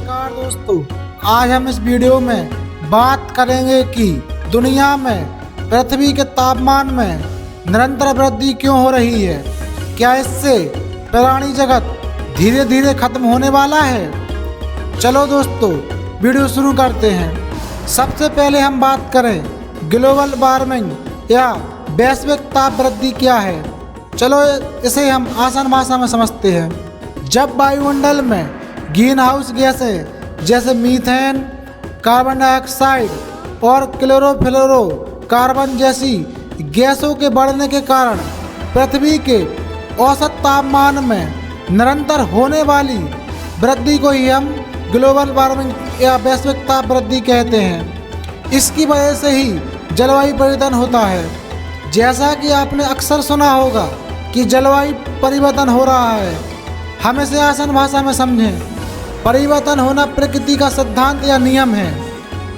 नमस्कार दोस्तों, आज हम इस वीडियो में बात करेंगे कि दुनिया में पृथ्वी के तापमान में निरंतर वृद्धि क्यों हो रही है। क्या इससे प्राणी जगत धीरे धीरे खत्म होने वाला है। चलो दोस्तों, वीडियो शुरू करते हैं। सबसे पहले हम बात करें ग्लोबल वार्मिंग या वैश्विक ताप वृद्धि क्या है। चलो इसे हम आसान भाषा में समझते हैं। जब वायुमंडल में ग्रीन हाउस गैसें जैसे मीथेन, कार्बन डाइऑक्साइड और क्लोरोफ्लोरो कार्बन जैसी गैसों के बढ़ने के कारण पृथ्वी के औसत तापमान में निरंतर होने वाली वृद्धि को ही हम ग्लोबल वार्मिंग या वैश्विक ताप वृद्धि कहते हैं। इसकी वजह से ही जलवायु परिवर्तन होता है। जैसा कि आपने अक्सर सुना होगा कि जलवायु परिवर्तन हो रहा है। हम इसे आसान भाषा में समझें। परिवर्तन होना प्रकृति का सिद्धांत या नियम है।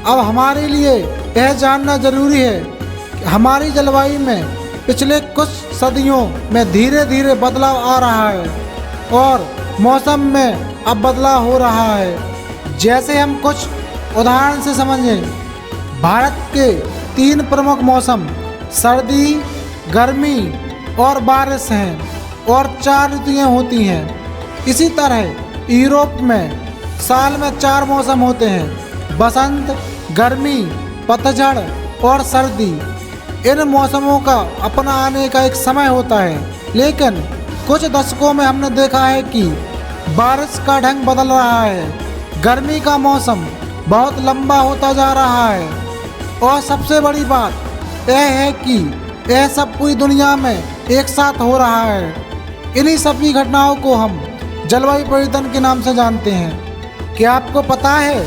अब हमारे लिए यह जानना जरूरी है कि हमारी जलवायु में पिछले कुछ सदियों में धीरे धीरे बदलाव आ रहा है और मौसम में अब बदलाव हो रहा है। जैसे हम कुछ उदाहरण से समझें, भारत के 3 प्रमुख मौसम सर्दी, गर्मी और बारिश हैं और 4 ऋतुएं होती हैं। इसी तरह यूरोप में साल में 4 मौसम होते हैं: बसंत, गर्मी, पतझड़ और सर्दी। इन मौसमों का अपना आने का एक समय होता है, लेकिन कुछ दशकों में हमने देखा है कि बारिश का ढंग बदल रहा है। गर्मी का मौसम बहुत लंबा होता जा रहा है और सबसे बड़ी बात यह है कि यह सब पूरी दुनिया में एक साथ हो रहा है। इन्हीं सभी घटनाओं को हम जलवायु परिवर्तन के नाम से जानते हैं। क्या आपको पता है,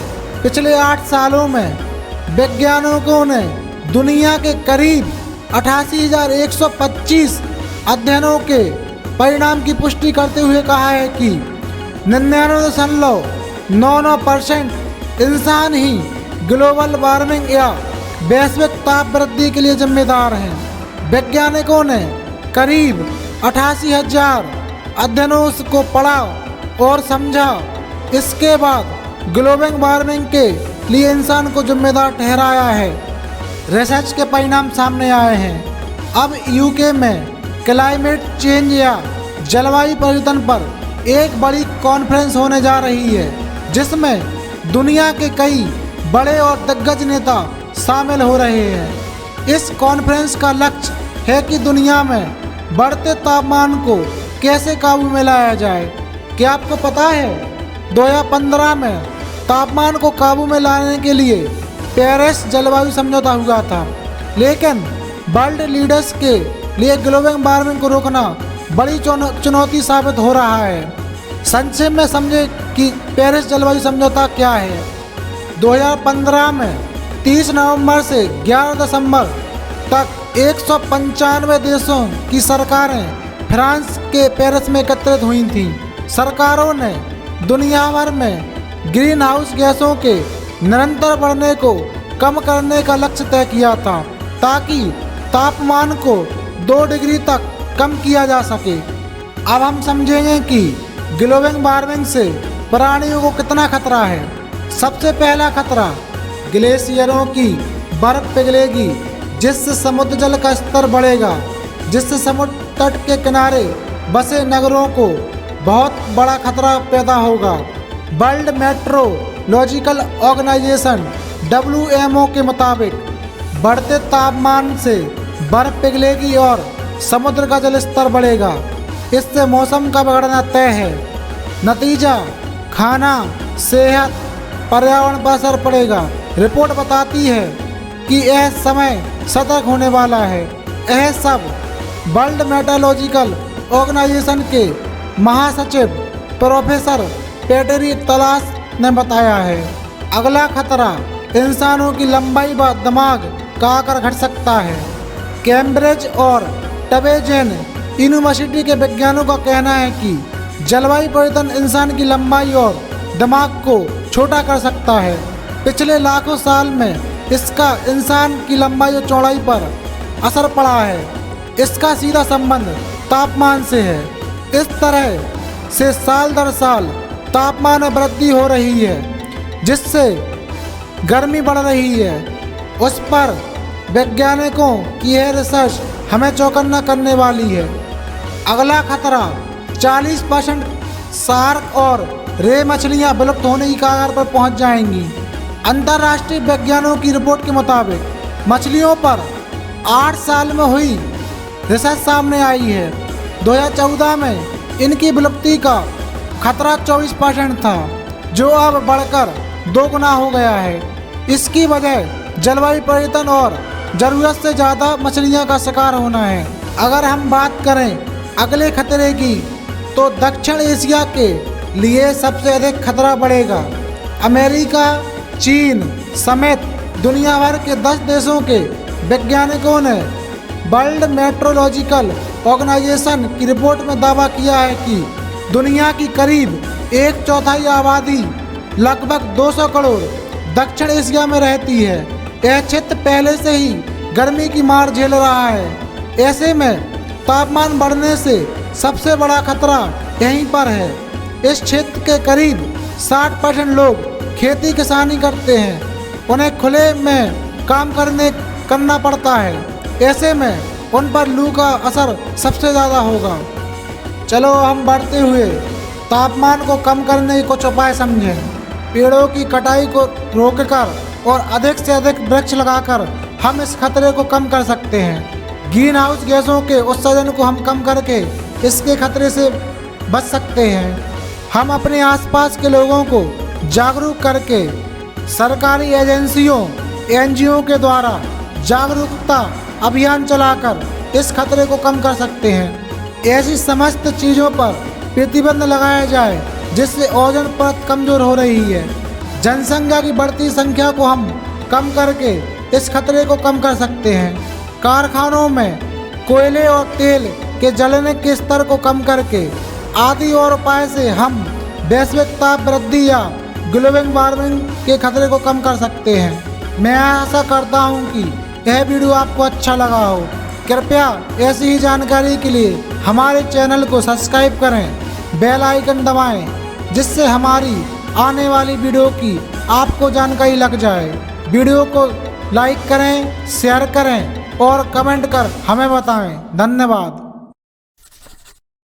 पिछले 8 सालों में वैज्ञानिकों ने दुनिया के करीब 88,125 अध्ययनों के परिणाम की पुष्टि करते हुए कहा है कि 99.99% इंसान ही ग्लोबल वार्मिंग या वैश्विक ताप वृद्धि के लिए जिम्मेदार हैं। वैज्ञानिकों ने करीब 88,000 अध्ययनों को पढ़ा और समझा। इसके बाद ग्लोबल वार्मिंग के लिए इंसान को जिम्मेदार ठहराया है। रिसर्च के परिणाम सामने आए हैं। अब यूके में क्लाइमेट चेंज या जलवायु परिवर्तन पर एक बड़ी कॉन्फ्रेंस होने जा रही है, जिसमें दुनिया के कई बड़े और दिग्गज नेता शामिल हो रहे हैं। इस कॉन्फ्रेंस का लक्ष्य है कि दुनिया में बढ़ते तापमान को कैसे काबू में लाया जाए। क्या आपको पता है, 2015 में तापमान को काबू में लाने के लिए पेरिस जलवायु समझौता हुआ था, लेकिन वर्ल्ड लीडर्स के लिए ग्लोबल वार्मिंग को रोकना बड़ी चुनौती साबित हो रहा है। संक्षेप में समझे कि पेरिस जलवायु समझौता क्या है। 2015 में 30 नवंबर से 11 दिसंबर तक 195 देशों की सरकारें फ्रांस के पेरिस में एकत्रित हुई थीं। सरकारों ने दुनिया भर में ग्रीन हाउस गैसों के निरंतर बढ़ने को कम करने का लक्ष्य तय किया था, ताकि तापमान को 2 डिग्री तक कम किया जा सके। अब हम समझेंगे कि ग्लोबल वार्मिंग से प्राणियों को कितना खतरा है। सबसे पहला खतरा, ग्लेशियरों की बर्फ पिघलेगी, जिससे समुद्र जल का स्तर बढ़ेगा, जिससे समुद्र तट के किनारे बसे नगरों को बहुत बड़ा खतरा पैदा होगा। वर्ल्ड मेट्रोलॉजिकल ऑर्गेनाइजेशन WMO के मुताबिक बढ़ते तापमान से बर्फ पिघलेगी और समुद्र का जल स्तर बढ़ेगा। इससे मौसम का बिगड़ना तय है। नतीजा, खाना, सेहत, पर्यावरण पर असर पड़ेगा। रिपोर्ट बताती है कि यह समय सतर्क होने वाला है। यह सब वर्ल्ड मेट्रोलॉजिकल ऑर्गेनाइजेशन के महासचिव प्रोफेसर पेटरी तलाश ने बताया है। अगला खतरा, इंसानों की लंबाई व दिमाग का आकार घट सकता है। कैम्ब्रिज और टबेजेन यूनिवर्सिटी के वैज्ञानिकों का कहना है कि जलवायु परिवर्तन इंसान की लंबाई और दिमाग को छोटा कर सकता है। पिछले लाखों साल में इसका इंसान की लंबाई और चौड़ाई पर असर पड़ा है। इसका सीधा संबंध तापमान से है। इस तरह से साल दर साल तापमान में वृद्धि हो रही है, जिससे गर्मी बढ़ रही है, उस पर वैज्ञानिकों की यह रिसर्च हमें चौकन्ना करने वाली है। अगला खतरा 40% शार्क और रे मछलियां विलुप्त होने की कगार पर पहुंच जाएंगी। अंतर्राष्ट्रीय वैज्ञानिकों की रिपोर्ट के मुताबिक मछलियों पर 8 साल में हुई रिसर्च सामने आई है। 2014 में इनकी विलुप्ति का खतरा 24% था, जो अब बढ़कर 2 गुना हो गया है। इसकी वजह जलवायु परिवर्तन और ज़रूरत से ज़्यादा मछलियों का शिकार होना है। अगर हम बात करें अगले खतरे की, तो दक्षिण एशिया के लिए सबसे अधिक खतरा बढ़ेगा। अमेरिका, चीन समेत दुनिया भर के 10 देशों के वैज्ञानिकों ने वर्ल्ड मेट्रोलॉजिकल ऑर्गेनाइजेशन की रिपोर्ट में दावा किया है कि दुनिया की करीब 1/4 आबादी लगभग 200 करोड़ दक्षिण एशिया में रहती है। यह क्षेत्र पहले से ही गर्मी की मार झेल रहा है। ऐसे में तापमान बढ़ने से सबसे बड़ा खतरा यहीं पर है। इस क्षेत्र के करीब 60% लोग खेती किसानी करते हैं। उन्हें खुले में काम करना पड़ता है। ऐसे में उन पर लू का असर सबसे ज़्यादा होगा। चलो हम बढ़ते हुए तापमान को कम करने के कुछ उपाय समझें। पेड़ों की कटाई को रोककर और अधिक से अधिक वृक्ष लगाकर हम इस खतरे को कम कर सकते हैं। ग्रीन हाउस गैसों के उत्सर्जन को हम कम करके इसके खतरे से बच सकते हैं। हम अपने आसपास के लोगों को जागरूक करके सरकारी एजेंसियों NGO के द्वारा जागरूकता अभियान चलाकर इस खतरे को कम कर सकते हैं। ऐसी समस्त चीज़ों पर प्रतिबंध लगाया जाए जिससे ओजोन परत कमज़ोर हो रही है। जनसंख्या की बढ़ती संख्या को हम कम करके इस खतरे को कम कर सकते हैं। कारखानों में कोयले और तेल के जलने के स्तर को कम करके आदि और उपाय से हम वैश्विक ताप वृद्धि या ग्लोबल वार्मिंग के खतरे को कम कर सकते हैं। मैं आशा करता हूं कि यह वीडियो आपको अच्छा लगा हो। कृपया ऐसी ही जानकारी के लिए हमारे चैनल को सब्सक्राइब करें, बेल आइकन दबाएं, जिससे हमारी आने वाली वीडियो की आपको जानकारी लग जाए। वीडियो को लाइक करें, शेयर करें और कमेंट कर हमें बताएं। धन्यवाद।